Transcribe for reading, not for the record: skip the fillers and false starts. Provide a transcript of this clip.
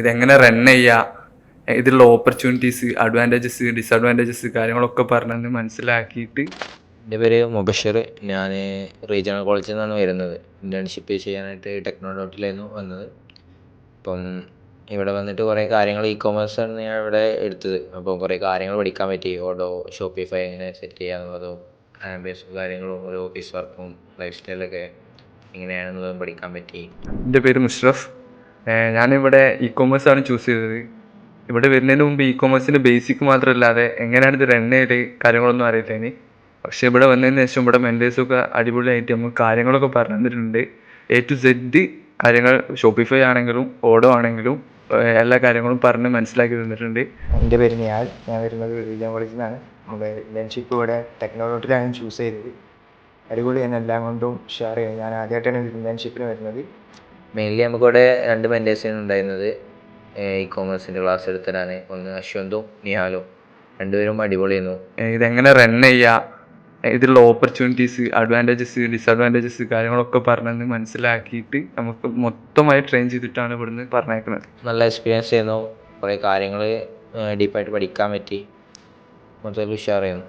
ഇതെങ്ങനെ റൺ ചെയ്യുക, ഇതിലുള്ള ഓപ്പർച്യൂണിറ്റീസ്, അഡ്വാൻറ്റേജസ്, ഡിസഡ്വാൻറ്റേജസ് കാര്യങ്ങളൊക്കെ പറഞ്ഞ് മനസ്സിലാക്കിയിട്ട്. എൻ്റെ പേര് മുബഷിർ. ഞാൻ റീജിയണൽ കോളേജിൽ നിന്നാണ് വരുന്നത്. ഇൻറ്റേൺഷിപ്പ് ചെയ്യാനായിട്ട് ടെക്നോഡോട്ടിലായിരുന്നു വന്നത്. അപ്പം ഇവിടെ വന്നിട്ട് കുറേ കാര്യങ്ങൾ കൊമേഴ്സാണ് ഞാൻ ഇവിടെ എടുത്തത്. അപ്പോൾ കുറേ കാര്യങ്ങൾ പഠിക്കാൻ പറ്റി. ഓരോ ഷോപ്പിഫൈ എങ്ങനെ സെറ്റ് ചെയ്യാന്നുള്ളതും ബേസിക് കാര്യങ്ങളും ഓരോ ഓഫീസ് വർക്കും ലൈഫ് സ്റ്റൈലൊക്കെ എങ്ങനെയാണെന്നുള്ളതും പഠിക്കാൻ പറ്റി. എൻ്റെ പേര് മുഷ്റഫ്. ഞാനിവിടെ കൊമേഴ്സാണ് ചൂസ് ചെയ്തത്. ഇവിടെ വരുന്നതിന് മുമ്പ് കൊമേഴ്സിൻ്റെ ബേസിക് മാത്രമല്ലാതെ എങ്ങനെയാണ് ഇത് റൺ ചെയ്ത് കാര്യങ്ങളൊന്നും അറിയില്ലേന്. പക്ഷേ ഇവിടെ വന്നതിന് ശേഷം ഇവിടെ മെൻറ്റേഴ്സൊക്കെ അടിപൊളിയായിട്ട് നമുക്ക് കാര്യങ്ങളൊക്കെ പറഞ്ഞു തന്നിട്ടുണ്ട്. A to Z കാര്യങ്ങൾ, ഷോപ്പിഫൈ ആണെങ്കിലും ഓഡോ ആണെങ്കിലും എല്ലാ കാര്യങ്ങളും പറഞ്ഞ് മനസ്സിലാക്കി തന്നിട്ടുണ്ട്. എൻ്റെ പേര് നിയാൽ. ഞാൻ വരുന്നത് റീജിയണൽ കോളേജിൽ നിന്നാണ്. നമ്മുടെ ഇൻറ്റേൺഷിപ്പ് ഇവിടെ ടെക്നോളജിയിലാണ് ചൂസ് ചെയ്തത്. അടിപൊളി തന്നെ, എല്ലാം കൊണ്ടും ഷെയർ ചെയ്യും. ഞാൻ ആദ്യമായിട്ടാണ് ഇൻറ്റേൺഷിപ്പിന് വരുന്നത്. മെയിൻലി നമുക്കിവിടെ 2 മെൻറ്റേഴ്സാണ് ഉണ്ടായിരുന്നത്. കൊമേഴ്സിൻ്റെ ക്ലാസ് എടുത്തതാണ്. ഒന്ന് അശ്വന്തും നിഹാലും. രണ്ടുപേരും അടിപൊളിയായിരുന്നു. ഇതെങ്ങനെ റൺ ചെയ്യുക, ഇതിലുള്ള ഓപ്പർച്യൂണിറ്റീസ്, അഡ്വാൻറ്റേജസ്, ഡിസഡ്വാൻറ്റേജസ് കാര്യങ്ങളൊക്കെ പറഞ്ഞ് മനസ്സിലാക്കിയിട്ട് നമുക്ക് മൊത്തമായി ട്രെയിൻ ചെയ്തിട്ടാണ് ഇവിടുന്ന് പറഞ്ഞേക്കുന്നത്. നല്ല എക്സ്പീരിയൻസ് ആയിരുന്നു. കുറേ കാര്യങ്ങൾ ഡീപ്പായിട്ട് പഠിക്കാൻ പറ്റി. മൊത്തത്തിൽ ഉഷാറായിരുന്നു.